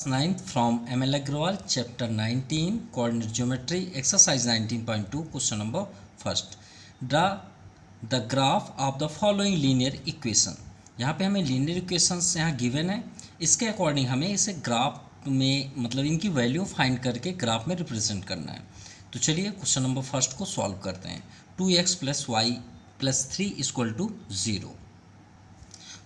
9th from ML Agrawal, chapter 19, coordinate geometry, exercise 19.2, question number first. Draw the graph of the following linear equation. यहाँ पे हमें linear equations यहाँ given है, इसके according हमें इसे ग्राफ में मतलब इनकी वैल्यू फाइंड करके ग्राफ में रिप्रेजेंट करना है. तो चलिए क्वेश्चन नंबर फर्स्ट को सॉल्व करते हैं. 2x + y + 3 = 0.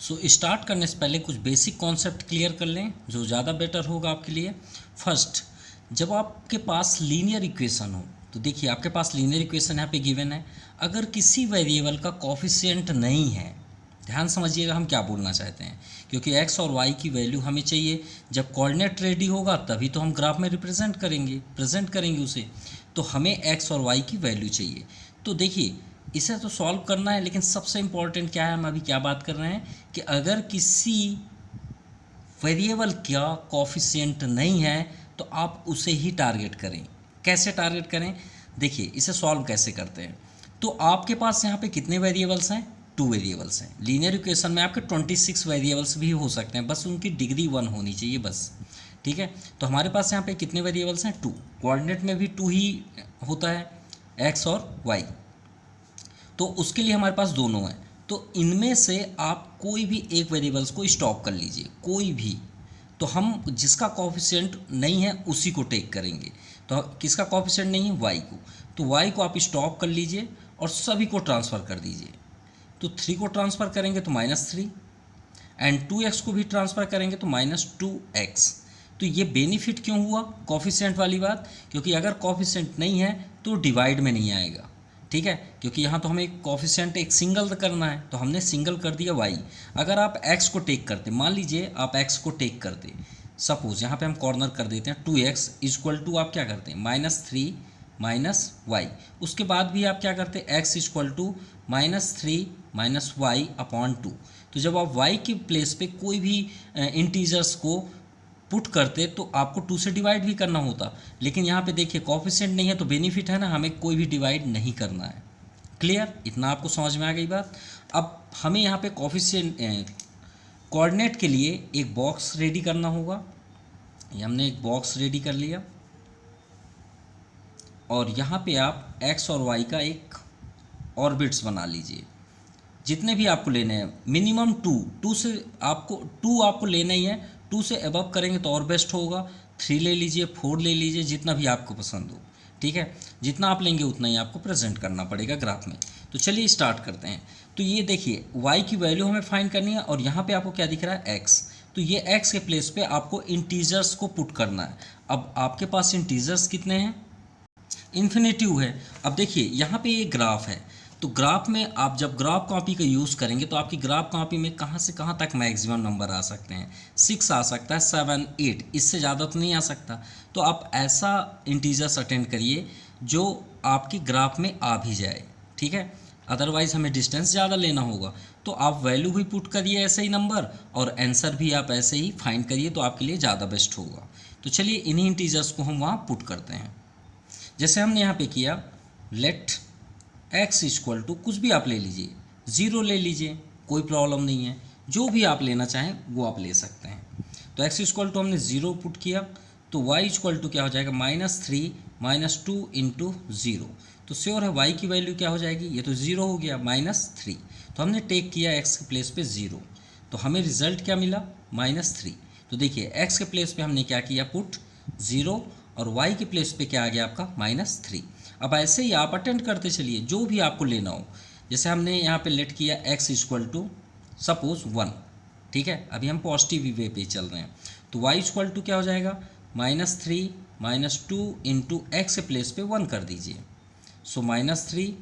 सो स्टार्ट करने से पहले कुछ बेसिक कॉन्सेप्ट क्लियर कर लें जो ज़्यादा बेटर होगा आपके लिए. फर्स्ट, जब आपके पास लीनियर इक्वेशन हो तो देखिए आपके पास लीनियर इक्वेशन यहाँ पे गिवन है. अगर किसी वेरिएबल का कोफिशिएंट नहीं है, ध्यान समझिएगा हम क्या बोलना चाहते हैं, क्योंकि x और y की वैल्यू हमें चाहिए. जब कोऑर्डिनेट रेडी होगा तभी तो हम ग्राफ में रिप्रेजेंट करेंगे उसे. तो हमें x और y की वैल्यू चाहिए. तो देखिए इसे तो सॉल्व करना है, लेकिन सबसे इम्पॉर्टेंट क्या है, हम अभी क्या बात कर रहे हैं कि अगर किसी वेरिएबल का कोफिशिएंट नहीं है तो आप उसे ही टारगेट करें. कैसे टारगेट करें, देखिए इसे सॉल्व कैसे करते हैं. तो आपके पास यहाँ पे कितने वेरिएबल्स हैं, 2 वेरिएबल्स हैं. लीनियर इक्वेशन में आपके 26 वेरिएबल्स भी हो सकते हैं, बस उनकी डिग्री 1 होनी चाहिए बस. ठीक है, तो हमारे पास यहाँ पे कितने वेरिएबल्स हैं, 2. कोऑर्डिनेट में भी 2 ही होता है, x और y. तो उसके लिए हमारे पास दोनों हैं. तो इनमें से आप कोई भी एक वेरिएबल्स को स्टॉप कर लीजिए, कोई भी. तो हम जिसका कोफिशिएंट नहीं है उसी को टेक करेंगे. तो किसका कोफिशिएंट नहीं है, y को. तो y को आप स्टॉप कर लीजिए और सभी को ट्रांसफ़र कर दीजिए. तो 3 को ट्रांसफ़र करेंगे तो -3 एंड 2x को भी ट्रांसफ़र करेंगे तो -2x. तो ये बेनिफिट क्यों हुआ, कोफिशिएंट वाली बात, क्योंकि अगर कोफिशिएंट नहीं है तो डिवाइड में नहीं आएगा. ठीक है, क्योंकि यहाँ तो हमें कोफिशिएंट एक सिंगल करना है, तो हमने सिंगल कर दिया y. अगर आप x को टेक करते, मान लीजिए आप x को टेक करते, सपोज यहाँ पे हम कॉर्नर कर देते हैं 2x = आप क्या करते हैं -3 - y. उसके बाद भी आप क्या करते हैं, x = -3 - y/2. तो जब आप y की प्लेस पे कोई भी इंटीजर्स को पुट करते तो आपको 2 से डिवाइड भी करना होता, लेकिन यहाँ पे देखिए कोफिशिएंट नहीं है तो बेनिफिट है ना, हमें कोई भी डिवाइड नहीं करना है. क्लियर, इतना आपको समझ में आ गई बात. अब हमें यहाँ पे कोफिशिएंट कोऑर्डिनेट के लिए एक बॉक्स रेडी करना होगा. ये हमने एक बॉक्स रेडी कर लिया और यहाँ पे आप x और y का एक ऑर्बिट्स बना लीजिए. जितने भी आपको लेने हैं मिनिमम 2 से आपको लेना ही है. 2 से अबव करेंगे तो और बेस्ट होगा. 3 ले लीजिए, 4 ले लीजिए, जितना भी आपको पसंद हो. ठीक है, जितना आप लेंगे उतना ही आपको प्रेजेंट करना पड़ेगा ग्राफ में. तो चलिए स्टार्ट करते हैं. तो ये देखिए y की वैल्यू हमें फाइंड करनी है और यहाँ पे आपको क्या दिख रहा है, x. तो ये x के प्लेस पे आपको इंटीजर्स को पुट करना है. अब आपके पास इंटीजर्स कितने हैं, इन्फिनेटिव है. अब देखिए यहाँ पे ये ग्राफ है, तो ग्राफ में आप जब ग्राफ कॉपी का यूज़ करेंगे तो आपकी ग्राफ कॉपी में कहाँ से कहाँ तक मैक्सिमम नंबर आ सकते हैं, 6 आ सकता है, 7, 8, इससे ज़्यादा तो नहीं आ सकता. तो आप ऐसा इंटीजर्स अटेंड करिए जो आपकी ग्राफ में आ भी जाए. ठीक है, अदरवाइज़ हमें डिस्टेंस ज़्यादा लेना होगा. तो आप वैल्यू भी पुट करिए ऐसे ही नंबर और आंसर भी आप ऐसे ही फाइंड करिए, तो आपके लिए ज़्यादा बेस्ट होगा. तो चलिए इन्हीं इंटीजर्स को हम वहाँ पुट करते हैं. जैसे हमने यहाँ पे किया, लेट x = कुछ भी आप ले लीजिए, 0 ले लीजिए, कोई प्रॉब्लम नहीं है. जो भी आप लेना चाहें वो आप ले सकते हैं. तो x = हमने 0 पुट किया, तो y = क्या हो जाएगा, -3 - 2 × 0. तो श्योर है y की वैल्यू क्या हो जाएगी, ये तो 0 हो गया, -3. तो हमने टेक किया x के प्लेस पे 0, तो हमें रिजल्ट क्या मिला, -3. तो देखिए x के प्लेस पे हमने क्या किया, पुट 0 और y के प्लेस पे क्या आ गया आपका, -3. अब ऐसे ही आप अटेंड करते चलिए जो भी आपको लेना हो. जैसे हमने यहाँ पे लेट किया x = सपोज 1. ठीक है, अभी हम पॉजिटिव वे पे चल रहे हैं. तो y = क्या हो जाएगा, -3 - 2 × x के प्लेस पे 1 कर दीजिए. सो -3,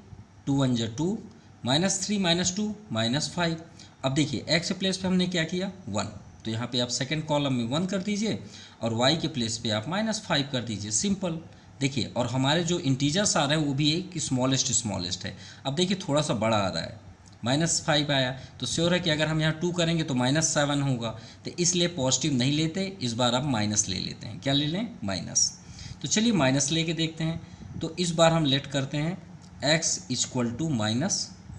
2 × 1 = 2, -3 - 2 -5. अब देखिए x के प्लेस पे हमने क्या किया, 1. तो यहाँ पे आप सेकेंड कॉलम में 1 कर दीजिए और y के प्लेस पे आप -5 कर दीजिए. सिंपल. देखिए और हमारे जो इंटीजर्स आ रहे हैं वो भी एक स्मॉलेस्ट है. अब देखिए थोड़ा सा बड़ा आ रहा है, -5 आया, तो श्योर है कि अगर हम यहाँ 2 करेंगे तो -7 होगा. तो इसलिए पॉजिटिव नहीं लेते, इस बार आप माइनस ले लेते हैं. क्या ले लें, माइनस. तो चलिए माइनस लेके देखते हैं. तो इस बार हम लेट करते हैं x =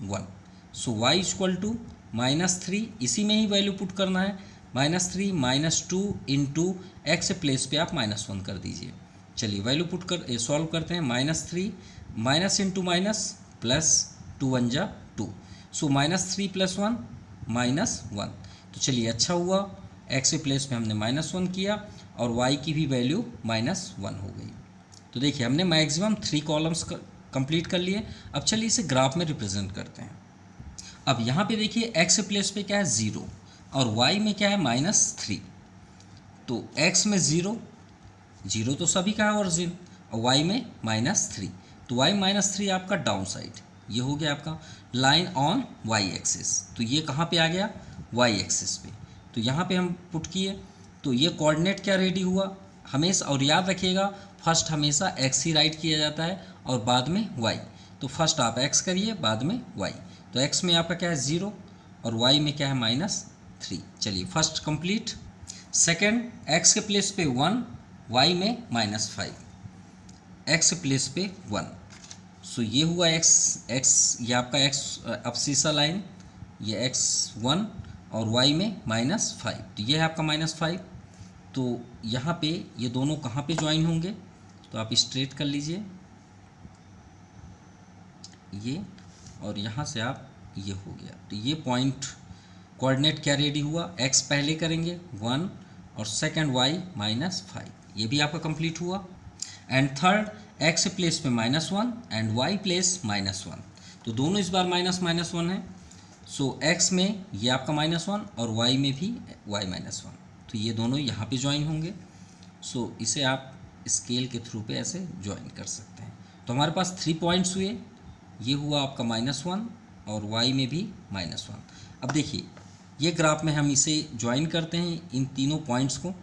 -1. सो y = -3, इसी में ही वैल्यू पुट करना है, -3 -2 इंटू एक्स प्लेस पे आप -1 कर दीजिए। चलिए वैल्यू पुट कर सॉल्व करते हैं। -3 माइनस इंटू माइनस प्लस 2 1 जा 2, सो -3 + 1 -1। तो चलिए अच्छा हुआ, एक्स के प्लेस पे हमने -1 किया और वाई की भी वैल्यू -1 हो गई। तो देखिए हमने मैक्सिमम 3 कॉलम्स कंप्लीट कर लिए। अब चलिए इसे ग्राफ में रिप्रेजेंट करते हैं। अब यहाँ पे देखिए एक्स प्लेस पे क्या है 0 और वाई में क्या है -3। तो एक्स में 0, 0 तो सभी का है ओरिजिन, और वाई में -3। तो वाई -3 आपका डाउन साइड, ये हो गया आपका लाइन ऑन वाई एक्सिस। तो ये कहाँ पे आ गया, वाई एक्सिस पे। तो यहाँ पे हम पुट किए, तो ये कोऑर्डिनेट क्या रेडी हुआ हमेशा। और याद रखिएगा फर्स्ट हमेशा एक्स ही राइट किया जाता है और बाद में वाई। तो फर्स्ट आप एक्स करिए, बाद में वाई। तो एक्स में आपका क्या है 0 और वाई में क्या है -3। चलिए फर्स्ट कंप्लीट। सेकंड, एक्स के प्लेस पे 1, वाई में -5, एक्स प्लेस पे 1। सो ये हुआ एक्स ये आपका एक्स अब्सिसा लाइन, ये x1 और y में -5। तो ये है आपका -5। तो यहाँ पे ये दोनों कहाँ पे ज्वाइन होंगे, तो आप स्ट्रेट कर लीजिए ये, और यहाँ से आप ये हो गया। तो ये पॉइंट कोऑर्डिनेट क्या रेडी हुआ, x पहले करेंगे 1 और सेकंड y -5, ये भी आपका कंप्लीट हुआ। एंड थर्ड, x प्लेस पे -1 एंड y प्लेस -1। तो दोनों इस बार -1 है। सो x में ये आपका -1 और y में भी y -1। तो ये दोनों यहाँ पे ज्वाइन होंगे। सो इसे आप स्केल के थ्रू पे ऐसे ज्वाइन कर सकते हैं। तो हमारे पास 3 पॉइंट्स हुए, ये हुआ आपका -1 और y में भी -1। अब देखिए ये ग्राफ में हम इसे ज्वाइन करते हैं इन तीनों पॉइंट्स को।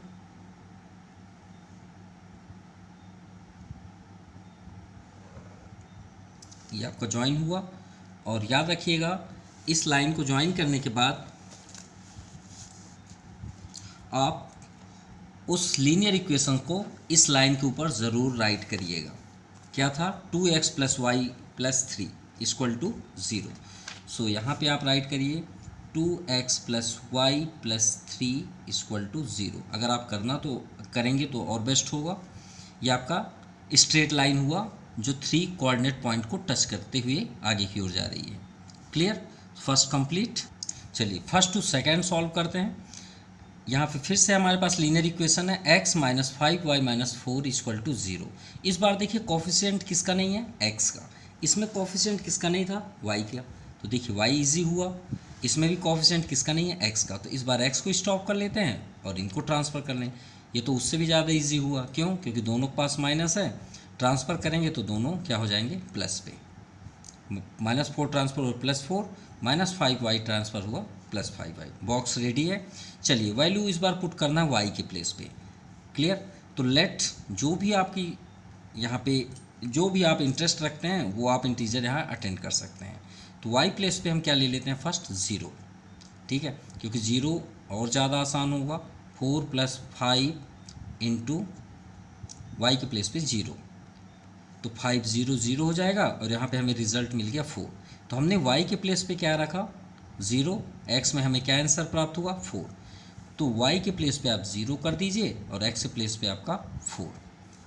ये आपका ज्वाइन हुआ, और याद रखिएगा इस लाइन को ज्वाइन करने के बाद आप उस लीनियर इक्वेशन को इस लाइन के ऊपर ज़रूर राइट करिएगा। क्या था, 2x + y + 3 = 0। सो यहाँ पे आप राइट करिए 2x + y + 3 = 0। अगर आप करेंगे तो और बेस्ट होगा। ये आपका स्ट्रेट लाइन हुआ जो 3 कोऑर्डिनेट पॉइंट को टच करते हुए आगे की ओर जा रही है। Clear, first complete. चलिए फर्स्ट टू सेकंड सॉल्व करते हैं। यहाँ पे फिर से हमारे पास लीनियर इक्वेशन है x - 5 y - 4 = 0। इस बार देखिए कोफिशिएंट किसका नहीं है, x का। इसमें कोफिशिएंट किसका नहीं था, y का। तो देखिए y इजी हुआ। इसमें भी कोफिशिएंट किसका नहीं है, x का। तो इस बार x को स्टॉप कर लेते हैं और इनको ट्रांसफ़र कर लें। ये तो उससे भी ज़्यादा ईजी हुआ, क्यों, क्योंकि दोनों के पास माइनस है। ट्रांसफ़र करेंगे तो दोनों क्या हो जाएंगे, प्लस पे। -4 ट्रांसफ़र हुआ +4, -5y ट्रांसफ़र हुआ +5y। बॉक्स रेडी है। चलिए वैल्यू इस बार पुट करना है y के प्लेस पे। क्लियर, तो लेट जो भी आपकी यहाँ पे जो भी आप इंटरेस्ट रखते हैं वो आप इंटीजर यहाँ अटेंड कर सकते हैं। तो y प्लेस पे हम क्या ले लेते हैं, फर्स्ट 0। ठीक है, क्योंकि 0 और ज़्यादा आसान होगा। 4 + 5 इंटू y के प्लेस पे 0, तो 5 0 0 हो जाएगा और यहाँ पे हमें रिजल्ट मिल गया 4। तो हमने y के प्लेस पे क्या रखा, 0। x में हमें क्या आंसर प्राप्त हुआ, 4। तो y के प्लेस पे आप 0 कर दीजिए और x के प्लेस पे आपका 4।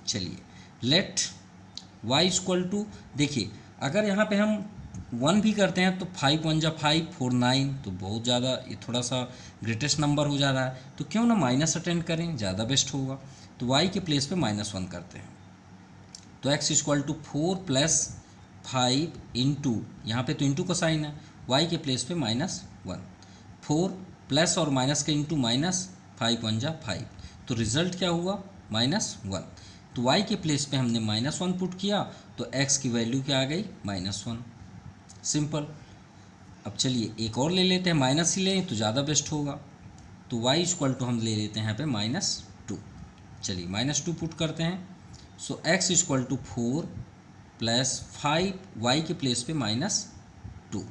चलिए लेट y = देखिए अगर यहाँ पे हम 1 भी करते हैं तो 5 1 जा 5 4 9, तो बहुत ज़्यादा ये थोड़ा सा ग्रेटेस्ट नंबर हो जा रहा है। तो क्यों ना माइनस अटेंड करें, ज़्यादा बेस्ट होगा। तो y के प्लेस पे -1 करते हैं। तो x = 4 + 5 इंटू, यहाँ पे तो इंटू का साइन है, y के प्लेस पे -1। 4 प्लस और माइनस के इंटू -5 1 जा 5, तो रिज़ल्ट क्या हुआ, -1। तो y के प्लेस पे हमने -1 पुट किया तो x की वैल्यू क्या आ गई, -1। सिंपल। अब चलिए एक और ले लेते हैं, माइनस ही लें तो ज़्यादा बेस्ट होगा। तो y = हम ले लेते हैं यहाँ पे -2। चलिए -2 पुट करते हैं। सो x = 4 + 5, y के प्लेस पे -2।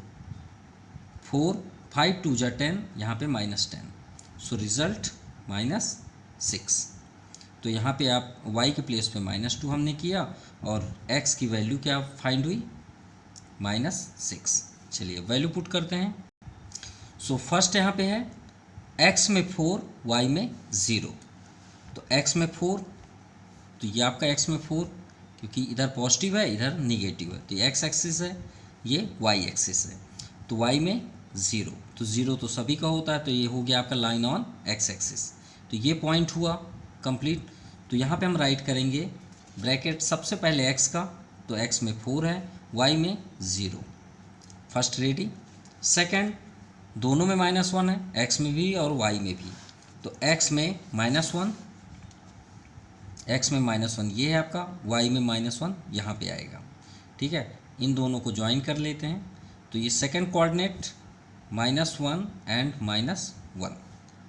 4 5 2 जा 10, यहाँ पे -10। सो रिज़ल्ट -6। तो यहाँ पे आप y के प्लेस पे -2 हमने किया और x की वैल्यू क्या फाइंड हुई, -6। चलिए वैल्यू पुट करते हैं। सो फर्स्ट यहाँ पे है x में 4 y में 0। तो x में 4, तो ये आपका x में 4, क्योंकि इधर पॉजिटिव है इधर निगेटिव है, तो ये x एक्सिस है, ये y एक्सिस है। तो y में 0, तो 0 तो सभी का होता है, तो ये हो गया आपका लाइन ऑन x एक्सिस। तो ये पॉइंट हुआ कंप्लीट। तो यहाँ पे हम राइट करेंगे ब्रैकेट सबसे पहले x का, तो x में 4 है, y में 0, फर्स्ट रेडी। सेकंड, दोनों में -1 है, x में भी और y में भी, तो x में -1, x में -1 ये है आपका, y में -1 यहाँ पे आएगा। ठीक है, इन दोनों को ज्वाइन कर लेते हैं, तो ये second coordinate -1 and -1,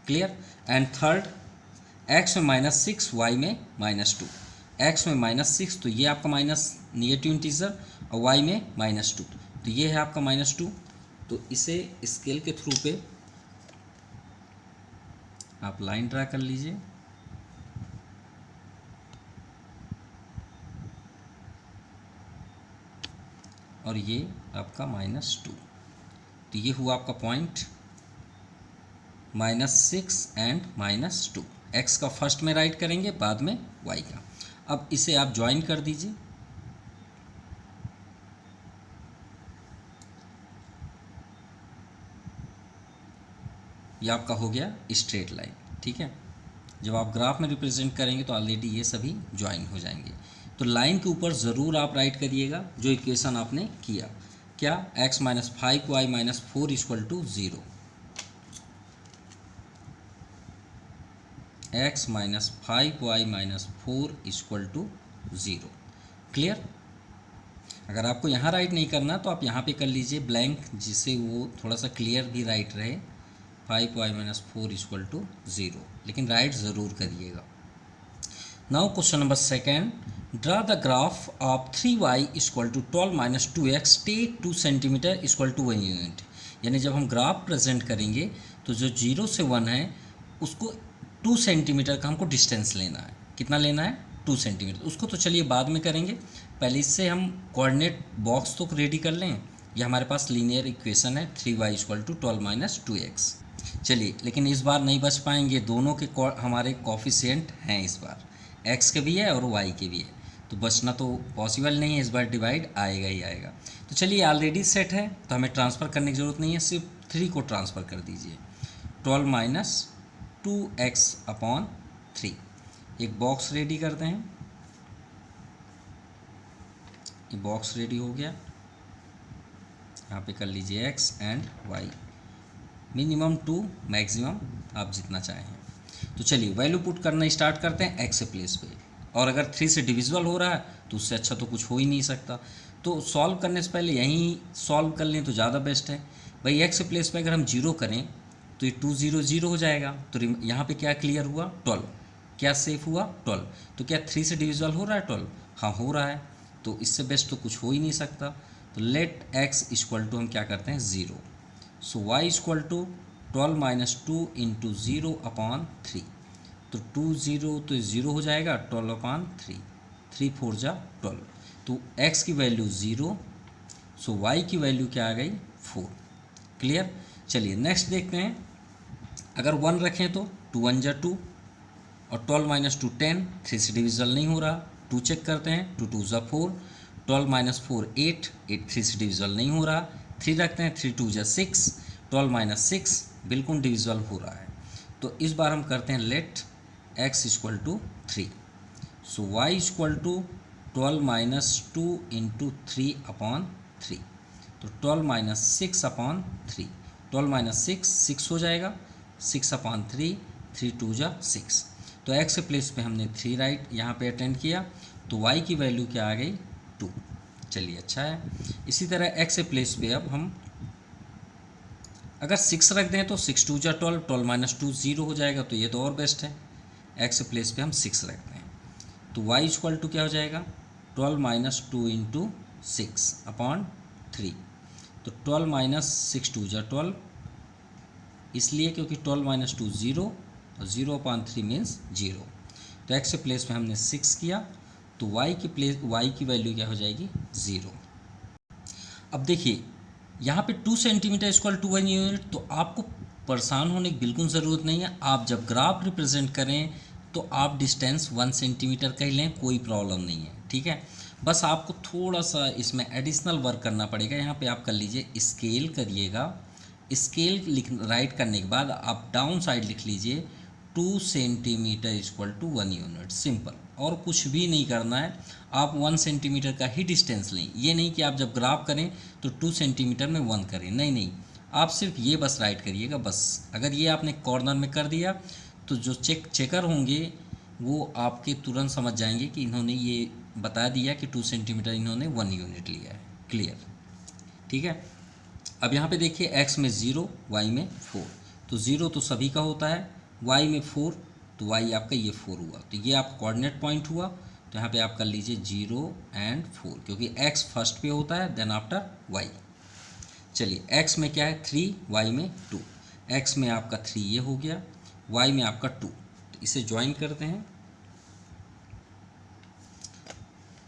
clear. And third, x में -6 y में -2, x में -6 तो ये आपका माइनस निगेटिव इंटीजर, और y में -2 तो ये है आपका -2। तो इसे स्केल के थ्रू पे आप लाइन ड्रा कर लीजिए, और ये आपका -2, तो ये हुआ आपका पॉइंट -6 एंड -2। x का फर्स्ट में राइट करेंगे, बाद में y का। अब इसे आप ज्वाइन कर दीजिए, ये आपका हो गया स्ट्रेट लाइन। ठीक है, जब आप ग्राफ में रिप्रेजेंट करेंगे तो ऑलरेडी ये सभी ज्वाइन हो जाएंगे। तो लाइन के ऊपर ज़रूर आप राइट करिएगा जो इक्वेशन आपने किया, क्या, x - 5 y - 4 = 0, x - 5 y - 4 = 0, clear. अगर आपको यहाँ राइट नहीं करना तो आप यहाँ पे कर लीजिए ब्लैंक, जिससे वो थोड़ा सा क्लियर भी राइट रहे, 5 y - 4 = 0, लेकिन राइट ज़रूर करिएगा। Now question number second, draw the graph of 3y = 12 - 2x, take 2 centimetre = 1 unit. यानी जब हम ग्राफ प्रेजेंट करेंगे तो जो 0 से 1 है उसको 2 सेंटीमीटर का हमको डिस्टेंस लेना है। कितना लेना है? 2 सेंटीमीटर। उसको तो चलिए बाद में करेंगे, पहले इससे हम कोऑर्डिनेट बॉक्स तो रेडी कर लें। ये हमारे पास लीनियर इक्वेशन है 3y = 12 - 2x। चलिए, लेकिन इस बार नहीं बच पाएंगे, दोनों के हमारे कोफिशिएंट हैं इस बार, x के भी है और y के भी है, तो बचना तो पॉसिबल नहीं है, इस बार डिवाइड आएगा ही आएगा। तो चलिए, ऑलरेडी सेट है तो हमें ट्रांसफ़र करने की ज़रूरत नहीं है, सिर्फ 3 को ट्रांसफ़र कर दीजिए। 12 - 2x/3। एक बॉक्स रेडी करते हैं, ये बॉक्स रेडी हो गया। यहाँ पे कर लीजिए x and y, minimum to maximum आप जितना चाहें। तो चलिए वैल्यू पुट करना स्टार्ट करते हैं x प्लेस पे, और अगर 3 से डिविजिबल हो रहा है तो उससे अच्छा तो कुछ हो ही नहीं सकता। तो सॉल्व करने से पहले यहीं सॉल्व कर लें तो ज़्यादा बेस्ट है भाई। x प्लेस पे अगर हम 0 करें तो ये 2 0 0 हो जाएगा, तो यहाँ पे क्या क्लियर हुआ? 12। क्या सेफ हुआ? 12। तो क्या 3 से डिविजिबल हो रहा है 12? हाँ हो रहा है, तो इससे बेस्ट तो कुछ हो ही नहीं सकता। तो लेट x = हम क्या करते हैं 0, सो y = 12 - 2 × 0/3। तो 2 0 तो 0 हो जाएगा, 12/3, 3 4 जा 12। तो x की वैल्यू 0, सो y की वैल्यू क्या आ गई? 4, क्लियर। चलिए नेक्स्ट देखते हैं, अगर 1 रखें तो 2 1 जा 2, और 12 - 2 10, 3 से डिविजिबल नहीं हो रहा, 2 चेक करते हैं, 2 2 जा 4, 12 - 4 8, 8 3 से डिविजिबल नहीं हो रहा, 3 रखते हैं, 3 2 जा 6, 12 - 6 बिल्कुल डिविजिबल हो रहा है। तो इस बार हम करते हैं लेट x = 3, सो y = 12 - 2 × 3/3, तो 12 - 6/3, 12 - 6 6 हो जाएगा, 6/3, 3 2 जा 6। तो x के प्लेस पे हमने 3 राइट यहाँ पे अटेंड किया, तो y की वैल्यू क्या आ गई? 2। चलिए अच्छा है। इसी तरह x के प्लेस पे अब हम अगर 6 रख दें तो 6 2 जा 12, 12 - 2 0 हो जाएगा, तो ये तो और बेस्ट है। x प्लेस पे हम 6 रखते हैं, तो y = क्या हो जाएगा? 12 - 2 × 6/3, तो 12 - 6 2 जा 12, इसलिए क्योंकि 12 - 2 0, और 0/3 मीन्स 0। तो x प्लेस पे हमने 6 किया, तो y की वैल्यू क्या हो जाएगी? 0। अब देखिए यहाँ पे 2 सेंटीमीटर = 1 यूनिट, तो आपको परेशान होने की बिल्कुल ज़रूरत नहीं है। आप जब ग्राफ रिप्रेजेंट करें तो आप डिस्टेंस 1 सेंटीमीटर का ही लें, कोई प्रॉब्लम नहीं है, ठीक है। बस आपको थोड़ा सा इसमें एडिशनल वर्क करना पड़ेगा। यहाँ पे आप कर लीजिए, स्केल करिएगा। स्केल राइट करने के बाद आप डाउन साइड लिख लीजिए 2 centimetre equal to 1 unit, simple. और कुछ भी नहीं करना है, आप 1 सेंटीमीटर का ही डिस्टेंस लें। ये नहीं कि आप जब ग्राफ करें तो 2 सेंटीमीटर में 1 करें, नहीं नहीं, आप सिर्फ ये बस राइट करिएगा बस। अगर ये आपने कॉर्नर में कर दिया तो जो चेकर होंगे वो आपके तुरंत समझ जाएंगे कि इन्होंने ये बता दिया कि 2 सेंटीमीटर इन्होंने 1 यूनिट लिया है, क्लियर, ठीक है। अब यहाँ पे देखिए x में 0, y में 4, तो 0 तो सभी का होता है, y में 4 तो y आपका ये 4 हुआ, तो ये आपका कोऑर्डिनेट पॉइंट हुआ। तो यहाँ पे आप कर लीजिए 0 एंड 4, क्योंकि x फर्स्ट पे होता है देन आफ्टर y। चलिए x में क्या है 3, y में 2, x में आपका 3 ये हो गया, y में आपका 2, तो इसे ज्वाइन करते हैं।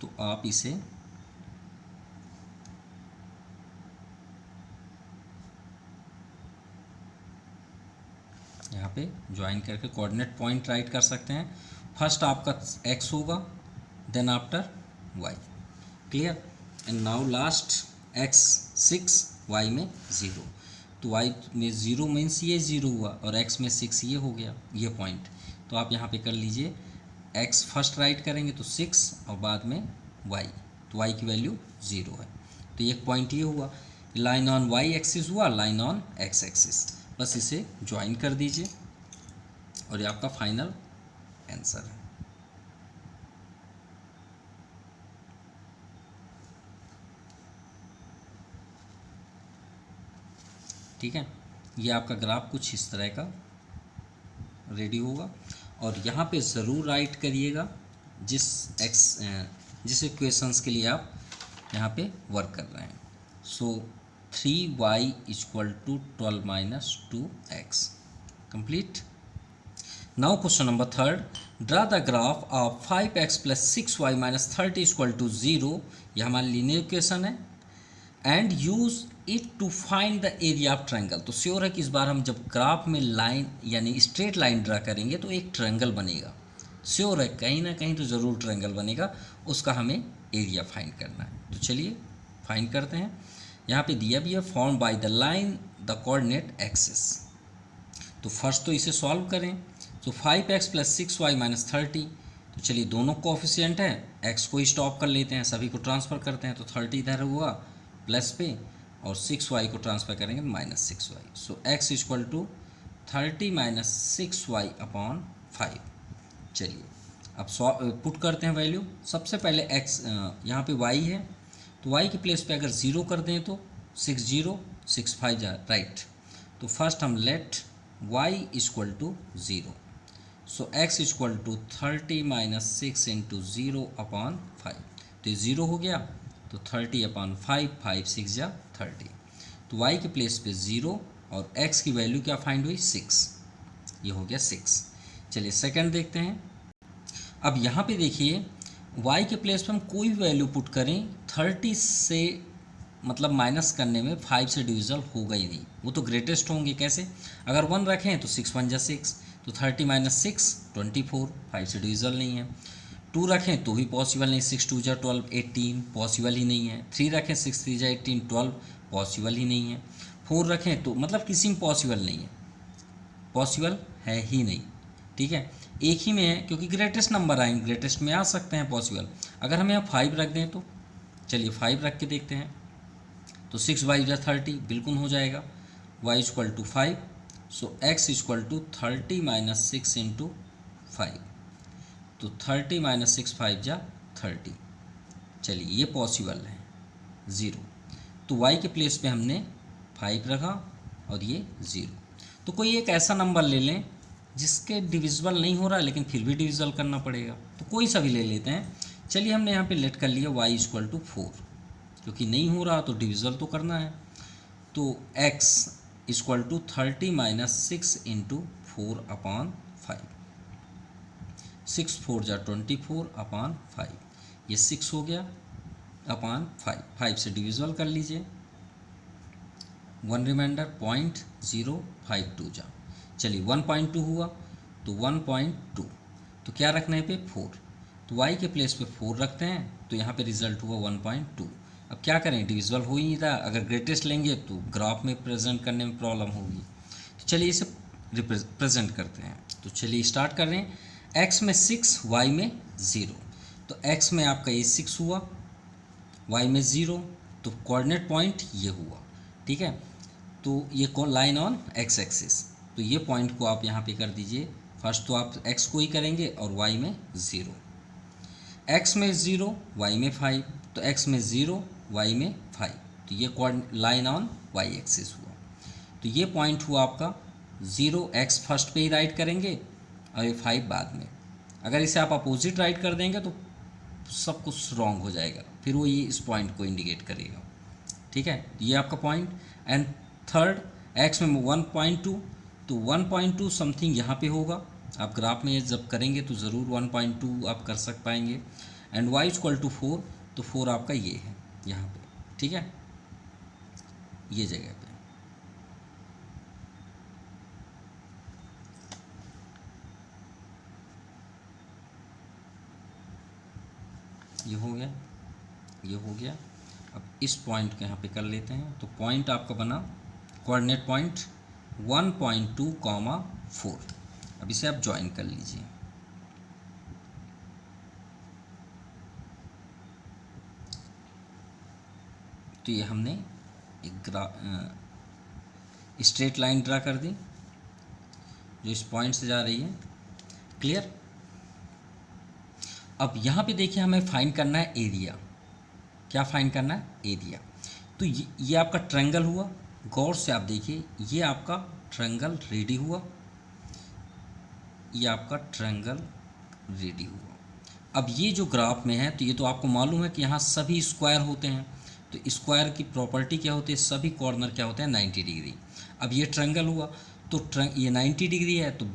तो आप इसे यहाँ पे ज्वाइन करके कोऑर्डिनेट पॉइंट राइट कर सकते हैं। फर्स्ट आपका x होगा then after y, clear. And now last x 6, y में 0, तो y में 0 मीन्स ये 0 हुआ और x में 6 ये हो गया, ये पॉइंट। तो आप यहाँ पे कर लीजिए x फर्स्ट राइट करेंगे तो 6 और बाद में y, तो y की वैल्यू 0 है। तो एक पॉइंट ये हुआ, लाइन ऑन y एक्सिस हुआ, लाइन ऑन x एक्सिस, बस इसे ज्वाइन कर दीजिए और ये आपका फाइनल आंसर है। ठीक है, ये आपका ग्राफ कुछ इस तरह का रेडी होगा। और यहाँ पे ज़रूर राइट करिएगा जिस इक्वेशंस के लिए आप यहाँ पे वर्क कर रहे हैं। So 3y equal to 12 minus 2x, complete. Now question number 3, draw the graph of 5x plus 6y minus 30 equal to 0, यह हमारी लीनियर इक्वेशन है, and use it to find the area of triangle. तो sure है कि इस बार हम जब graph में लाइन यानी स्ट्रेट लाइन ड्रा करेंगे तो एक ट्रायंगल बनेगा, श्योर है कहीं ना कहीं तो ज़रूर ट्रायंगल बनेगा, उसका हमें एरिया फाइंड करना है। तो चलिए फाइंड करते हैं। यहाँ पे दिया भी है form by the line the coordinate axis. तो फर्स्ट तो इसे सॉल्व करें। तो 5x प्लस 6y माइनस 30, तो चलिए दोनों कोफिशिएंट हैं, x को ही स्टॉप कर लेते हैं, सभी को ट्रांसफ़र करते हैं, तो 30 इधर हुआ प्लस पे और 6y को ट्रांसफ़र करेंगे minus 6y। So x equal to 30 minus 6y upon 5। चलिए अब पुट करते हैं वैल्यू। सबसे पहले x यहाँ पे y है, तो y की प्लेस पे अगर 0 कर दें तो 6 0 6 5 जा राइट। तो फर्स्ट हम let y equal to 0, so x equal to 30 minus 6 into 0 upon 5, तो ये 0 हो गया, तो 30 अपॉन 5, 5 6 जा 30, तो y के प्लेस पे 0 और x की वैल्यू क्या फाइंड हुई 6, ये हो गया 6। चलिए सेकंड देखते हैं। अब यहाँ पे देखिए y के प्लेस पे हम कोई भी वैल्यू पुट करें 30 से मतलब माइनस करने में 5 से डिविजल होगा ही नहीं, वो तो ग्रेटेस्ट होंगे। कैसे? अगर 1 रखें तो 6 1 जा 6, तो 30 माइनस 6 24, 5 से डिविजल नहीं है। 2 रखें तो भी पॉसिबल नहीं, 6 2 जा 12 18, पॉसिबल ही नहीं है। 3 रखें 6 3 जा 18 12, पॉसिबल ही नहीं है। 4 रखें तो मतलब किसी में पॉसिबल नहीं है, पॉसिबल है ही नहीं, ठीक है। एक ही में है क्योंकि ग्रेटेस्ट नंबर आएंगे, ग्रेटेस्ट में आ सकते हैं पॉसिबल। अगर हम यहाँ 5 रख दें तो चलिए 5 रख के देखते हैं, तो 6 बाई जा 30 बिल्कुल हो जाएगा, y equal to 5, so x equal to 30 minus 6 into 5, तो 30 माइनस 6 5 जा 30। चलिए ये पॉसिबल है 0, तो y के प्लेस पे हमने 5 रखा और ये 0। तो कोई एक ऐसा नंबर ले लें जिसके डिविजिबल नहीं हो रहा है लेकिन फिर भी डिविजिबल करना पड़ेगा, तो कोई सा भी ले लेते हैं। चलिए हमने यहाँ पे लेट कर लिया y इक्वल टू 4, क्योंकि नहीं हो रहा तो डिविजल तो करना है। तो x equal to 30 minus 6 into 4 upon 5, 6 4 जा 24 अपॉन 5, ये 6 हो गया अपॉन 5, 5 से डिविजल कर लीजिए, 1 रिमाइंडर 0.052 जा। चलिए 1.2 हुआ तो 1.2, तो क्या रखना है पे 4, तो y के प्लेस पे 4 रखते हैं, तो यहाँ पे रिजल्ट हुआ 1.2। अब क्या करें, डिविजिबल हो ही नहीं था, अगर ग्रेटेस्ट लेंगे तो ग्राफ में प्रेजेंट करने में प्रॉब्लम होगी। तो चलिए इसे रिप्रेजेंट करते हैं। तो चलिए स्टार्ट कर रहे हैं। x में 6, y में 0, तो x में आपका ये 6 हुआ, y में 0, तो कोऑर्डिनेट पॉइंट ये हुआ। ठीक है, तो ये लाइन ऑन x एक्सिस, तो ये पॉइंट को आप यहाँ पे कर दीजिए। फर्स्ट तो आप x को ही करेंगे और y में 0, x में 0, y में 5, तो x में 0, y में 5, तो ये लाइन ऑन y एक्सिस हुआ। तो ये पॉइंट हुआ आपका 0, x फर्स्ट पे ही राइट करेंगे और ये 5 बाद में। अगर इसे आप अपोजिट राइट कर देंगे तो सब कुछ रॉन्ग हो जाएगा, फिर वो ये इस पॉइंट को इंडिकेट करेगा। ठीक है, ये आपका पॉइंट। एंड थर्ड, x में 1.2, तो 1.2 समथिंग यहाँ पे होगा। आप ग्राफ में जब करेंगे तो ज़रूर 1.2 आप कर सक पाएंगे। एंड y इक्वल टू 4, तो 4 आपका ये है यहाँ पे। ठीक है, ये जगह पे। ये हो गया, ये हो गया। अब इस पॉइंट को यहाँ पे कर लेते हैं। तो पॉइंट आपका बना कोऑर्डिनेट पॉइंट 1.2, 4। अब इसे आप ज्वाइन कर लीजिए। तो ये हमने एक स्ट्रेट लाइन ड्रा कर दी जो इस पॉइंट से जा रही है। क्लियर। अब यहाँ पे देखिए हमें फाइंड करना है एरिया। क्या फाइंड करना है? एरिया। तो ये आपका ट्रायंगल हुआ, गौर से आप देखिए, ये आपका ट्रायंगल रेडी हुआ, ये आपका ट्रायंगल रेडी हुआ। अब ये जो ग्राफ में है, तो ये तो आपको मालूम है कि यहाँ सभी स्क्वायर होते हैं, तो स्क्वायर की प्रॉपर्टी क्या होती है, सभी कॉर्नर क्या होते हैं, 90 डिग्री। अब ये ट्रायंगल हुआ तो ये 90 डिग्री है, तो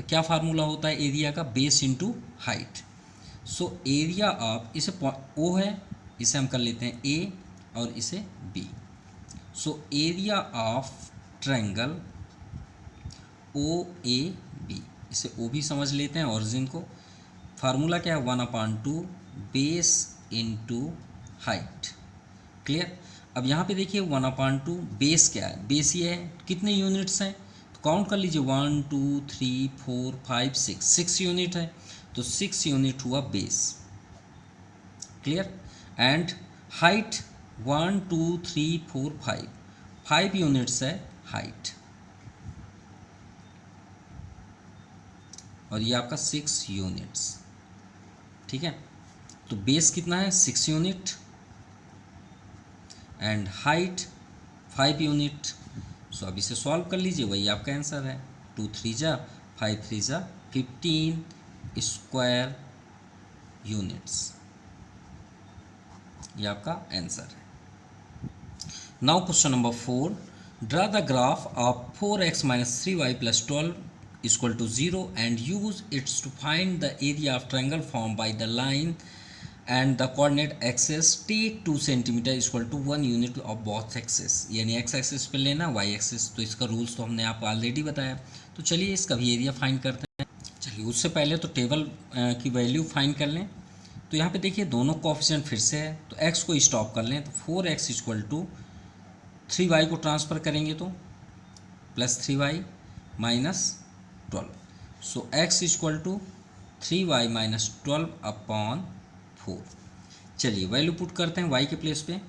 क्या फार्मूला होता है एरिया का? Base into height. So area of, इसे ओ है, इसे हम कर लेते हैं ए और इसे B. So area of triangle O A B, इसे ओ भी समझ लेते हैं ओरिजिन को। फार्मूला क्या है? 1/2 बेस इंटू हाइट। क्लियर। अब यहाँ पे देखिए 1/2 बेस क्या है? बेस ये है, कितने यूनिट्स हैं तो काउंट कर लीजिए, 1 2 3 4 5 6, 6 यूनिट है, तो 6 यूनिट हुआ base. Clear. And height 1 2 3 4 5, 5 units है हाइट, और ये आपका 6 यूनिट्स। ठीक है, तो बेस कितना है? 6 यूनिट एंड हाइट 5 यूनिट। सो अब इसे सॉल्व कर लीजिए, वही आपका आंसर है। 2 3 जा 5 3 जा 15 स्क्वायर यूनिट्स, ये आपका आंसर है। Now question number 4, draw the graph of 4x - 3y + 12 = 0 and use it to find the area of triangle formed by the line and the coordinate axis. Take 2 cm = 1 unit of both axis, यानी x axis पे लेना, y axis. तो इसका rules तो हमने आपको already बताया। तो चलिए इसका भी एरिया फाइंड करते हैं। चलिए उससे पहले तो टेबल की वैल्यू फाइंड कर लें। तो यहाँ पे देखिए दोनों कोएफिशिएंट फिर से है, तो x को स्टॉप कर लें। तो 4x = 3y को ट्रांसफ़र करेंगे तो +3y - 12। सो x = 3y - 12/4। चलिए वैल्यू पुट करते हैं y के प्लेस पे।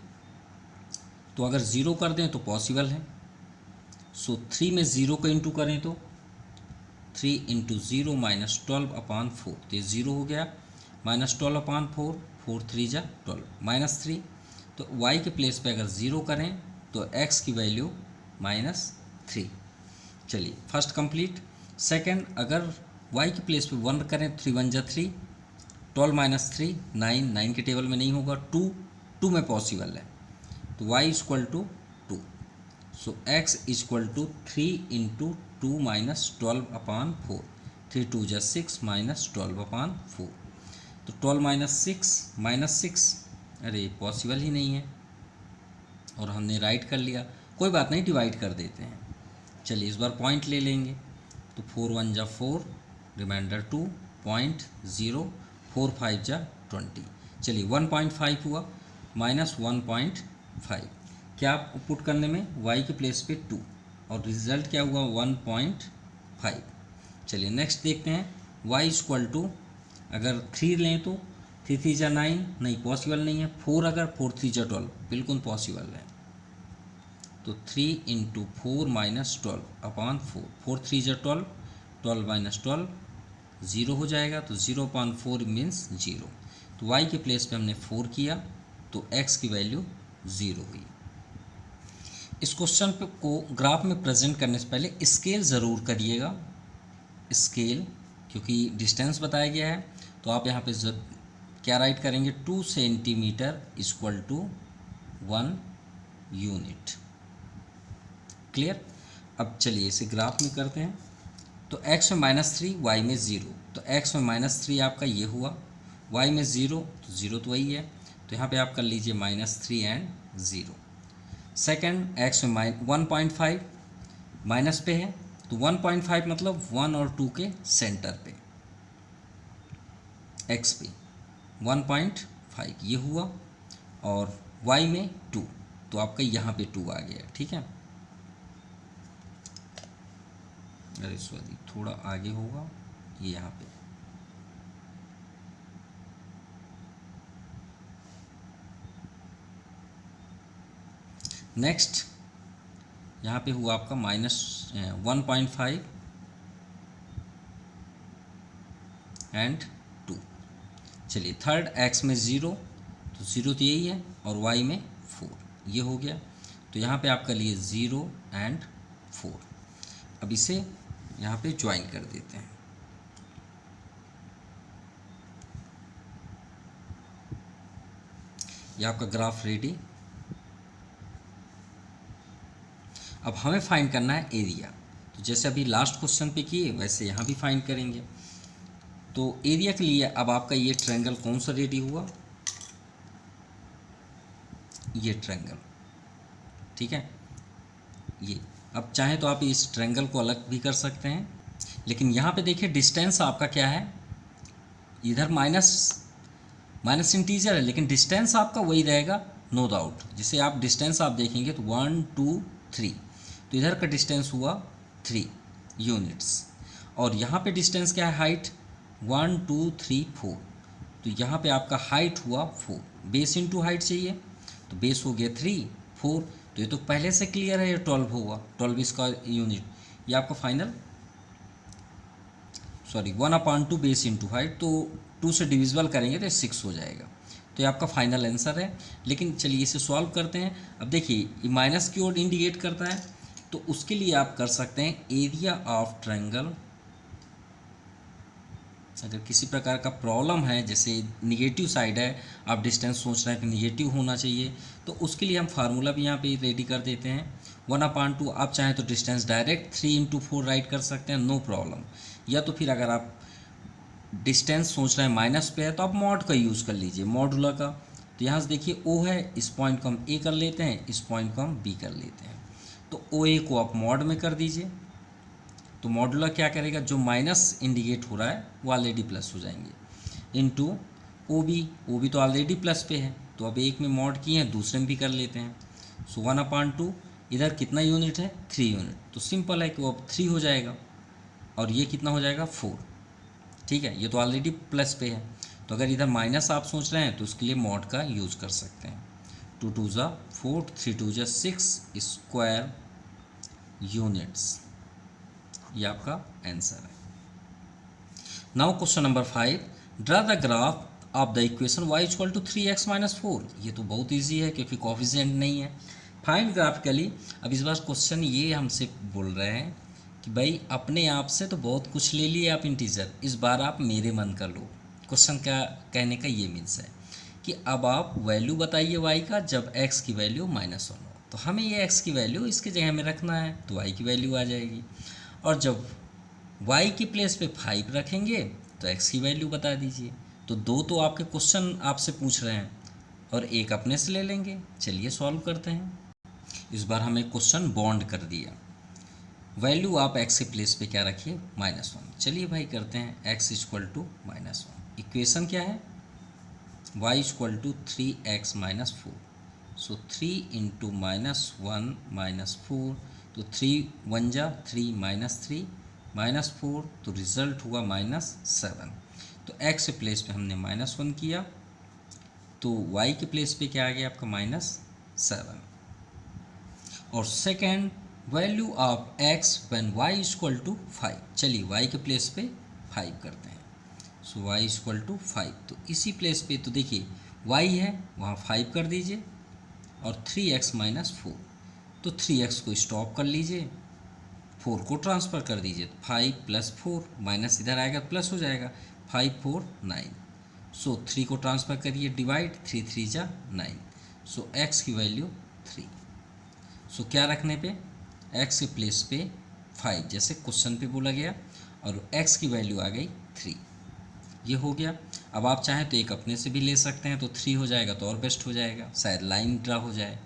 तो अगर 0 कर दें तो पॉसिबल है। सो 3 में 0 को इंटू करें तो 3 × 0 - 12/4, तो 0 हो गया, -12/4, 4 3 जा 12, -3। तो y के प्लेस पे अगर 0 करें तो x की वैल्यू -3। चलिए फर्स्ट कंप्लीट। सेकंड, अगर y के प्लेस पे 1 करें, 3 1 जा 3, 12 - 3 9, 9 के टेबल में नहीं होगा, 2 में पॉसिबल है, तो y = 2। सो x = 3 × 2 - 12/4, 3 2 जा 6 -12/4, तो 12 - 6 अरे पॉसिबल ही नहीं है, और हमने राइट कर लिया। कोई बात नहीं, डिवाइड कर देते हैं। चलिए इस बार पॉइंट ले लेंगे, तो 4 1 जा 4, रिमाइंडर 2, पॉइंट 0, 4 5 जा 20। चलिए 1.5 हुआ माइनस 1.5, क्या पुट करने में, y के प्लेस पे 2, और रिजल्ट क्या हुआ 1.5। चलिए नेक्स्ट देखते हैं, y इक्वल टू, अगर 3 लें तो 3 3 जा 9, नहीं पॉसिबल नहीं है। 4 अगर 4 3 जा 12, बिल्कुल पॉसिबल है। तो 3 इंटू 4 माइनस 12 अपॉन 4, 4 3 जा 12, 12 माइनस 12 0 हो जाएगा, तो 0 अपॉन 4 मीन्स 0। तो y के प्लेस पे हमने 4 किया, तो x की वैल्यू 0 हुई। इस क्वेश्चन पे को ग्राफ में प्रेजेंट करने से पहले स्केल ज़रूर करिएगा, स्केल, क्योंकि डिस्टेंस बताया गया है। तो आप यहाँ पे क्या राइट करेंगे, 2 centimetre equal to 1 unit. Clear. अब चलिए इसे ग्राफ में करते हैं। तो x में -3, y में 0, तो x में -3 आपका ये हुआ, y में 0, तो 0 तो वही है, तो यहाँ पे आप कर लीजिए -3 एंड 0। सेकंड x में 1.5 माइनस पे है, तो 1.5 मतलब 1 और 2 के सेंटर पे, x पे 1.5 ये हुआ, और y में 2, तो आपका यहाँ पे 2 आ गया। ठीक है, अरे सॉरी थोड़ा आगे होगा ये यहाँ पे। नेक्स्ट यहाँ पे हुआ आपका -1.5 एंड 2। चलिए थर्ड x में 0, तो 0 तो यही है, और y में 4 ये हो गया, तो यहाँ पे आपका लिए 0 एंड 4। अब इसे यहाँ पे ज्वाइन कर देते हैं। ये आपका ग्राफ रेडी। अब हमें फाइंड करना है एरिया, तो जैसे अभी लास्ट क्वेश्चन पे किए वैसे यहाँ भी फाइंड करेंगे। तो एरिया के लिए अब आपका ये ट्रायंगल कौन सा रेडी हुआ, ये ट्रायंगल। ठीक है, ये अब चाहे तो आप इस ट्रायंगल को अलग भी कर सकते हैं, लेकिन यहाँ पे देखिए डिस्टेंस आपका क्या है, इधर माइनस इंटीजर है, लेकिन डिस्टेंस आपका वही रहेगा नो डाउट। जैसे आप डिस्टेंस आप देखेंगे तो 1 2 3, तो इधर का डिस्टेंस हुआ 3 यूनिट्स, और यहाँ पे डिस्टेंस क्या है, हाइट 1 2 3 4, तो यहाँ पे आपका हाइट हुआ 4, बेस इंटू हाइट चाहिए, तो बेस हो गया 3 4, तो ये तो पहले से क्लियर है, ये 12 होगा, 12 इसका यूनिट, ये आपका final, sorry 1/2 base into height, तो 2 से डिविजिबल करेंगे तो 6 हो जाएगा, तो ये आपका फाइनल आंसर है। लेकिन चलिए इसे सॉल्व करते हैं। अब देखिए ये माइनस की ओर इंडिकेट करता है, तो उसके लिए आप कर सकते हैं एरिया ऑफ ट्रायंगल। अगर किसी प्रकार का प्रॉब्लम है, जैसे निगेटिव साइड है, आप डिस्टेंस सोच रहे हैं कि निगेटिव होना चाहिए, तो उसके लिए हम फार्मूला भी यहाँ पे रेडी कर देते हैं 1/2। आप चाहें तो डिस्टेंस डायरेक्ट 3 × 4 राइट कर सकते हैं, नो प्रॉब्लम। या तो फिर अगर आप डिस्टेंस सोच रहे हैं माइनस पे है, तो आप मॉड का यूज़ कर लीजिए, मॉडुला का। तो यहाँ से देखिए ओ है, इस पॉइंट को हम ए कर लेते हैं, इस पॉइंट को हम बी कर लेते हैं, तो ओ ए को आप मॉड में कर दीजिए, तो मॉडुला क्या करेगा, जो माइनस इंडिकेट हो रहा है वो ऑलरेडी प्लस हो जाएंगे, इनटू ओ बी तो ऑलरेडी प्लस पे है, तो अब एक में मॉड किए हैं, दूसरे में भी कर लेते हैं। सो 1/2, इधर कितना यूनिट है, 3 यूनिट, तो सिंपल है कि वो अब 3 हो जाएगा, और ये कितना हो जाएगा 4। ठीक है, ये तो ऑलरेडी प्लस पे है, तो अगर इधर माइनस आप सोच रहे हैं तो उसके लिए मॉड का यूज़ कर सकते हैं। 2 2 ज़ा 4, 3 2 ज़ा 6 स्क्वायर यूनिट्स, ये आपका आंसर है। Now question number 5, draw the graph of the equation y equal to 3x - 4। ये तो बहुत इजी है क्योंकि कोफिशिएंट नहीं है। Find graphically. अब इस बार क्वेश्चन ये हमसे बोल रहे हैं कि भाई अपने आप से तो बहुत कुछ ले लिए आप इंटीजर, इस बार आप मेरे मन का लो। क्वेश्चन का कहने का ये मीन्स है कि अब आप वैल्यू बताइए y का जब x की वैल्यू -1 हो, तो हमें ये x की वैल्यू इसके जगह में रखना है, तो y की वैल्यू आ जाएगी, और जब y की प्लेस पे 5 रखेंगे तो x की वैल्यू बता दीजिए। तो 2 तो आपके क्वेश्चन आपसे पूछ रहे हैं और एक अपने से ले लेंगे। चलिए सॉल्व करते हैं। इस बार हमें क्वेश्चन बॉन्ड कर दिया। वैल्यू आप एक्स के प्लेस पे क्या रखिए, -1। चलिए भाई करते हैं x इक्वल टू -1। इक्वेशन क्या है, y equal to 3x - 4। So 3 into -1 - 4, तो 3 1 जा 3 -3 -4, तो रिज़ल्ट हुआ -7। तो x के प्लेस पे हमने -1 किया, तो y के प्लेस पे क्या आ गया आपका -7। और second value of x when y equal to 5। चलिए y के प्लेस पे 5 करते हैं। सो y इक्वल टू 5, तो इसी प्लेस पे तो देखिए y है वहाँ 5 कर दीजिए और 3x - 4, तो 3x को स्टॉप कर लीजिए, 4 को ट्रांसफ़र कर दीजिए, तो 5 + 4 माइनस इधर आएगा प्लस हो जाएगा, 5 4 9। सो 3 को ट्रांसफ़र करिए, डिवाइड, 3 3 जा 9। सो x की वैल्यू 3। सो क्या रखने पे, x के प्लेस पे 5 जैसे क्वेश्चन पे बोला गया, और x की वैल्यू आ गई 3। ये हो गया। अब आप चाहें तो एक अपने से भी ले सकते हैं, तो 3 हो जाएगा तो और बेस्ट हो जाएगा, शायद लाइन ड्रा हो जाए।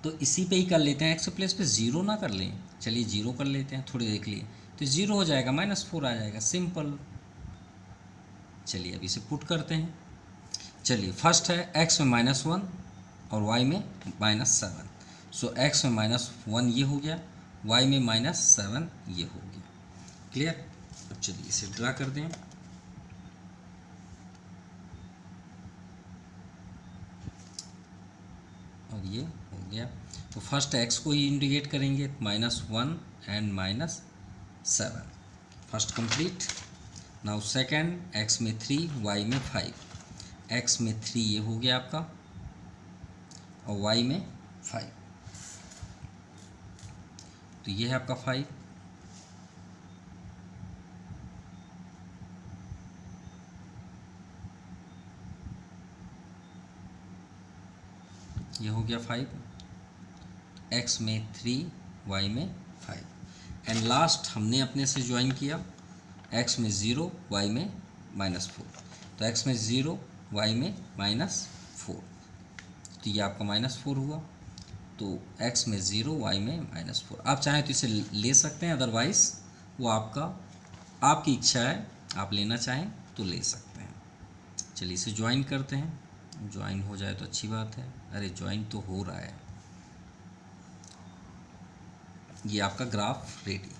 तो इसी पे ही कर लेते हैं, x के प्लेस पे 0 ना कर लें, चलिए 0 कर लेते हैं, थोड़ी देख लिए तो 0 हो जाएगा, -4 आ जाएगा, सिंपल। चलिए अब इसे पुट करते हैं। चलिए फर्स्ट है x में -1 और y में -7। सो x में -1 ये हो गया, y में -7 ये हो गया। क्लियर। अब चलिए इसे ड्रा कर दें। और ये हो गया। तो फर्स्ट x को ही इंडिकेट करेंगे, -1 and -7। First complete. Now second, x में 3 y में 5। x में 3 ये हो गया आपका और y में 5, तो ये है आपका 5। ये हो गया 5, x में 3 y में 5। एंड लास्ट हमने अपने से ज्वाइन किया, x में 0 y में -4। तो x में 0 y में -4, तो ये आपका -4 हुआ। तो x में 0 y में -4। आप चाहें तो इसे ले सकते हैं, अदरवाइज़ वो आपकी इच्छा है, आप लेना चाहें तो ले सकते हैं। चलिए इसे ज्वाइन करते हैं, ज्वाइन हो जाए तो अच्छी बात है। अरे ज्वाइन तो हो रहा है। ये आपका ग्राफ रेडी।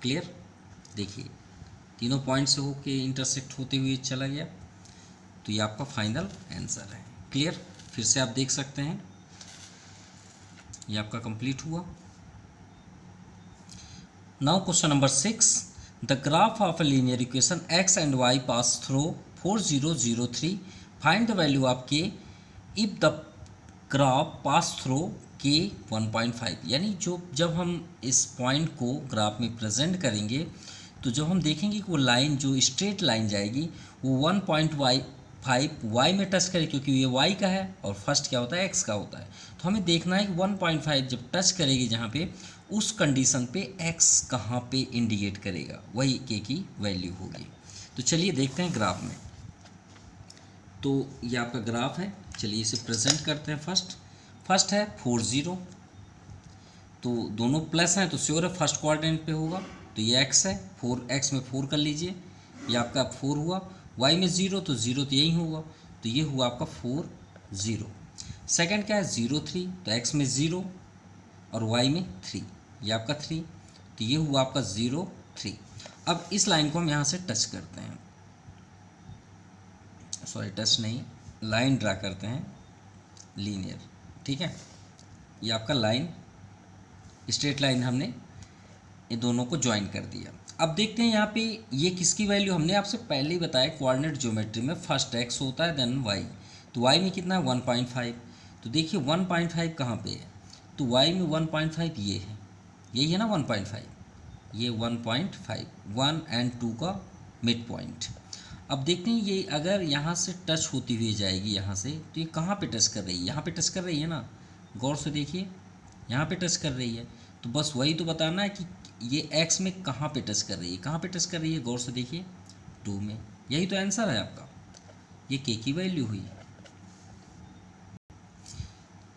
क्लियर। देखिए तीनों पॉइंट से होके इंटरसेक्ट होते हुए चला गया, तो ये आपका फाइनल आंसर है। क्लियर। फिर से आप देख सकते हैं, ये आपका कंप्लीट हुआ। Now question number 6, the graph of a linear equation x and y pass through 4 0 0 3, find the value of k if the graph pass through k 1.5। यानी जब हम इस पॉइंट को ग्राफ में प्रेजेंट करेंगे, तो जब हम देखेंगे कि वो लाइन जो स्ट्रेट लाइन जाएगी वो 1.5 y में टच करे, क्योंकि ये y का है और फर्स्ट क्या होता है, x का होता है। तो हमें देखना है कि 1.5 जब टच करेगी जहाँ पे, उस कंडीशन पे x कहाँ पे इंडिकेट करेगा, वही k की वैल्यू होगी। तो चलिए देखते हैं ग्राफ में। तो ये आपका ग्राफ है, चलिए इसे प्रेजेंट करते हैं। फर्स्ट है 4 0, तो दोनों प्लस हैं तो श्योर है फर्स्ट क्वाड्रेंट पे होगा, तो ये x है, 4x में 4 कर लीजिए, ये आपका 4 हुआ। y में 0, तो 0 तो यही होगा, तो ये हुआ आपका 4 0। सेकेंड क्या है 0 3, तो x में 0 और y में 3, ये आपका 3, तो ये हुआ आपका 0 3। अब इस लाइन को हम यहाँ से टच करते हैं, सॉरी टच नहीं, लाइन ड्रा करते हैं लीनियर। ठीक है, ये आपका लाइन, स्ट्रेट लाइन हमने ये दोनों को ज्वाइन कर दिया। अब देखते हैं यहाँ पे ये किसकी वैल्यू, हमने आपसे पहले ही बताया कोऑर्डिनेट ज्योमेट्री में फर्स्ट x होता है देन y। तो y में कितना है 1.5, तो देखिए 1.5 कहाँ पे है, तो y में 1.5 ये है, यही है ना 1.5, ये 1.5, 1 एंड 2 का मिड पॉइंट। अब देखते हैं ये अगर यहाँ से टच होती हुई जाएगी यहाँ से, तो ये कहाँ पे टच कर रही है, यहाँ पे टच कर रही है ना, गौर से देखिए यहाँ पे टच कर रही है। तो बस वही तो बताना है कि ये x में कहाँ पे टच कर रही है, कहाँ पे टच कर रही है, गौर से देखिए 2 में। यही तो आंसर है आपका, ये k की वैल्यू हुई।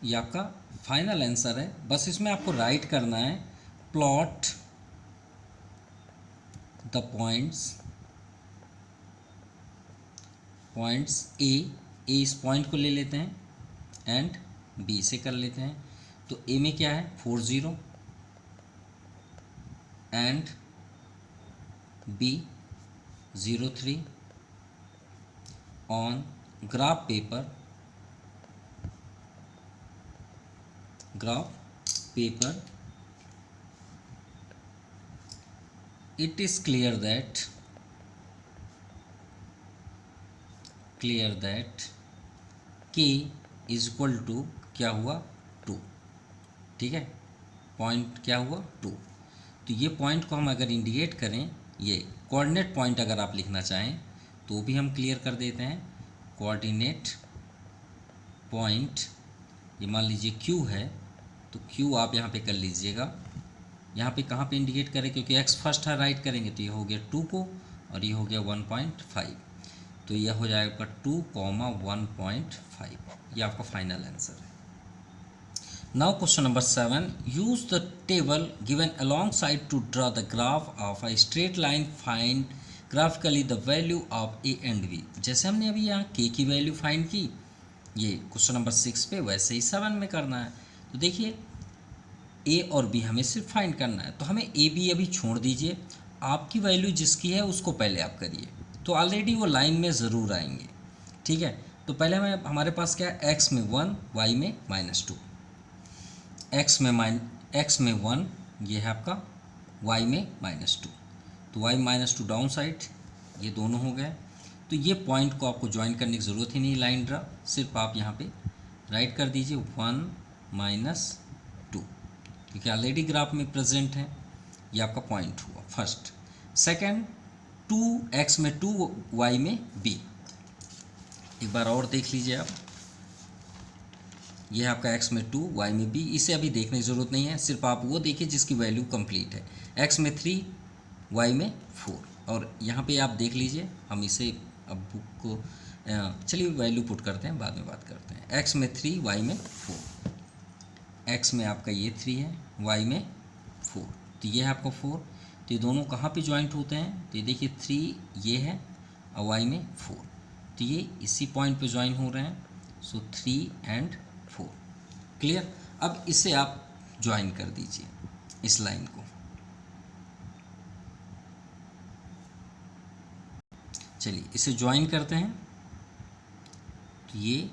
ये आपका फाइनल आंसर है। बस इसमें आपको राइट करना है प्लॉट द पॉइंट्स ए इस पॉइंट को ले लेते हैं एंड बी से कर लेते हैं। तो ए में क्या है 40 and B 03 on graph paper it is clear that k is equal to क्या हुआ 2। ठीक है, पॉइंट क्या हुआ 2। तो ये पॉइंट को हम अगर इंडिकेट करें, ये कोऑर्डिनेट पॉइंट अगर आप लिखना चाहें तो भी हम क्लियर कर देते हैं। कोऑर्डिनेट पॉइंट ये मान लीजिए Q है, तो Q आप यहाँ पे कर लीजिएगा। यहाँ पे कहाँ पे इंडिकेट करें, क्योंकि x फर्स्ट है, राइट करेंगे तो ये हो गया 2 को और ये हो गया 1.5, तो यह हो जाएगा 2,1.5। ये आपका फाइनल आंसर है। Now question number 7, use the table given alongside to draw the graph of a straight line, find graphically the value of A and B. जैसे हमने अभी यहाँ k की वैल्यू फाइंड की ये क्वेश्चन नंबर 6 पे, वैसे ही 7 में करना है। तो देखिए ए और बी हमें सिर्फ फाइंड करना है, तो हमें ए बी अभी छोड़ दीजिए, आपकी वैल्यू जिसकी है उसको पहले आप करिए, तो ऑलरेडी वो लाइन में ज़रूर आएंगे। ठीक है, तो पहले हमारे पास क्या है, x में 1 y में -2, x में 1 ये है आपका, y में -2, तो y -2 डाउन साइड, ये दोनों हो गए। तो ये पॉइंट को आपको ज्वाइन करने की ज़रूरत ही नहीं, लाइन ड्रा, सिर्फ आप यहाँ पे राइट कर दीजिए 1 -2, क्योंकि ऑलरेडी ग्राफ में प्रेजेंट है। ये आपका पॉइंट हुआ फर्स्ट। सेकंड 2x में 2 y में b, एक बार और देख लीजिए आप, ये है आपका x में 2 y में b। इसे अभी देखने की ज़रूरत नहीं है, सिर्फ आप वो देखिए जिसकी वैल्यू कंप्लीट है। x में 3 y में 4, और यहाँ पे आप देख लीजिए, हम इसे अब बुक को चलिए वैल्यू पुट करते हैं, बाद में बात करते हैं। x में 3 y में 4, x में आपका ये 3 है, y में 4, तो ये है आपका 4। तो ये दोनों कहाँ पे जॉइंट होते हैं, तो ये देखिए 3 ये है और y में 4, तो ये इसी पॉइंट पे जॉइन हो रहे हैं। सो 3 एंड 4 क्लियर। अब इसे आप जॉइन कर दीजिए इस लाइन को। चलिए इसे जॉइन करते हैं, तो ये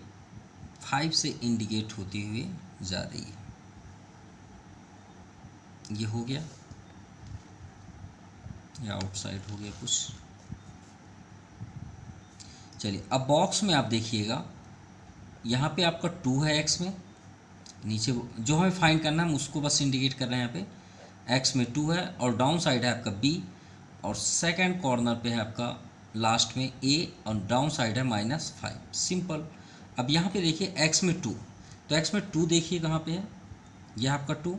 5 से इंडिकेट होती हुई जा रही है। ये हो गया, या आउटसाइड हो गया कुछ। चलिए अब बॉक्स में आप देखिएगा, यहाँ पे आपका 2 है x में, नीचे जो हमें फाइंड करना है हम उसको बस इंडिकेट कर रहे हैं। यहाँ पे x में 2 है और डाउन साइड है आपका b, और सेकंड कॉर्नर पे है आपका लास्ट में a, और डाउन साइड है -5, सिंपल। अब यहाँ पे देखिए x में 2, तो x में 2 देखिए कहाँ पे है, यह आपका 2,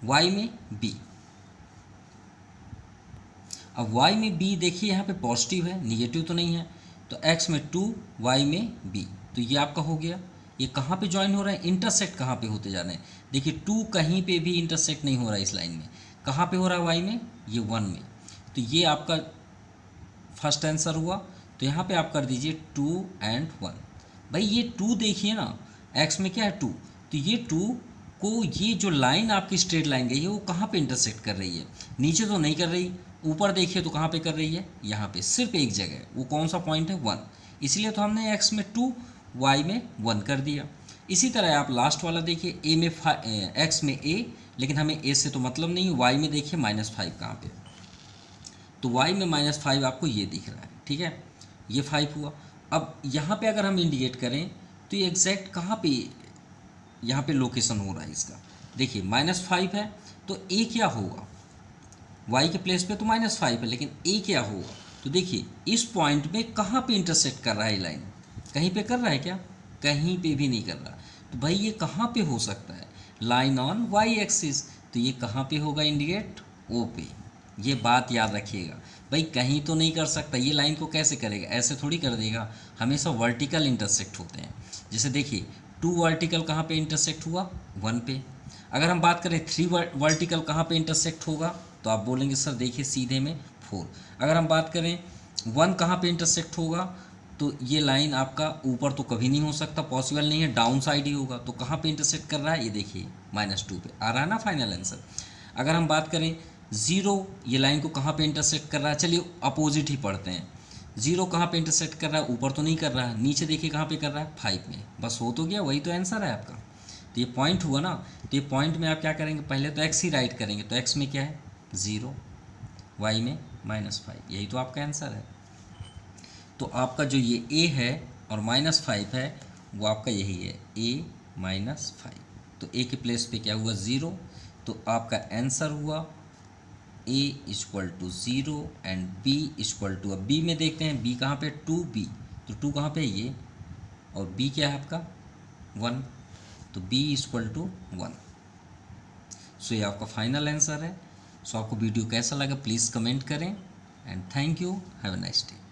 y में b। अब y में b देखिए यहाँ पे पॉजिटिव है, निगेटिव तो नहीं है, तो x में 2 y में b, तो ये आपका हो गया। ये कहाँ पे ज्वाइन हो रहा है, इंटरसेक्ट कहाँ पे होते जा रहे हैं, देखिए 2 कहीं पे भी इंटरसेक्ट नहीं हो रहा है इस लाइन में। कहाँ पे हो रहा है y में, ये 1 में, तो ये आपका फर्स्ट आंसर हुआ। तो यहाँ पे आप कर दीजिए 2 एंड 1। भाई ये 2 देखिए ना, x में क्या है 2, तो ये 2 को ये जो लाइन आपकी स्ट्रेट लाइन गई है वो कहाँ पे इंटरसेक्ट कर रही है, नीचे तो नहीं कर रही, ऊपर देखिए तो कहाँ पे कर रही है, यहाँ पे सिर्फ एक जगह, वो कौन सा पॉइंट है 1, इसलिए तो हमने x में 2 y में 1 कर दिया। इसी तरह आप लास्ट वाला देखिए, a में x में a, लेकिन हमें a से तो मतलब नहीं, y में देखिए -5 कहाँ पे, तो y में -5 आपको ये दिख रहा है। ठीक है, ये 5 हुआ। अब यहाँ पे अगर हम इंडिकेट करें तो ये एग्जैक्ट कहाँ पे, यहाँ पे लोकेशन हो रहा है इसका, देखिए -5 है, तो a क्या होगा, y के प्लेस पे तो -5 है, लेकिन a क्या होगा, तो देखिए इस पॉइंट में कहाँ पे इंटरसेक्ट कर रहा है लाइन, कहीं पे कर रहा है क्या, कहीं पे भी नहीं कर रहा। तो भाई ये कहाँ पे हो सकता है, लाइन ऑन y एक्सिस, तो ये कहाँ पे होगा इंडिकेट, o पे। ये बात याद रखिएगा, भाई कहीं तो नहीं कर सकता, ये लाइन को कैसे करेगा, ऐसे थोड़ी कर देगा, हमेशा वर्टिकल इंटरसेक्ट होते हैं। जैसे देखिए 2 वर्टिकल कहाँ पे इंटरसेक्ट हुआ, 1 पे। अगर हम बात करें 3 वर्टिकल कहाँ पे इंटरसेक्ट होगा, तो आप बोलेंगे सर देखिए सीधे में 4। अगर हम बात करें 1 कहाँ पे इंटरसेक्ट होगा, तो ये लाइन आपका ऊपर तो कभी नहीं हो सकता, पॉसिबल नहीं है, डाउन साइड ही होगा। तो कहाँ पे इंटरसेक्ट कर रहा है, ये देखिए -2 पे आ रहा है ना फाइनल आंसर। अगर हम बात करें 0, ये लाइन को कहाँ पे इंटरसेक्ट कर रहा है, चलिए अपोजिट ही पढ़ते हैं। 0 कहाँ पे इंटरसेक्ट कर रहा है, ऊपर तो नहीं कर रहा है, नीचे देखिए कहाँ पे कर रहा है, 5 में। बस हो तो गया, वही तो आंसर है आपका। तो ये पॉइंट हुआ ना, तो ये पॉइंट में आप क्या करेंगे, पहले तो x ही राइट करेंगे, तो x में क्या है 0, y में -5, यही तो आपका आंसर है। तो आपका जो ये a है और -5 है वो आपका यही है, a -5। तो a के प्लेस पे क्या हुआ 0, तो आपका आंसर हुआ a = 0 एंड b = अब b में देखते हैं b कहाँ पे, 2b, तो 2 कहाँ पे है ये, और b क्या है आपका 1, तो b = 1। सो ये आपका फाइनल आंसर है। सो आपको वीडियो कैसा लगा प्लीज़ कमेंट करें, and thank you, have a nice day.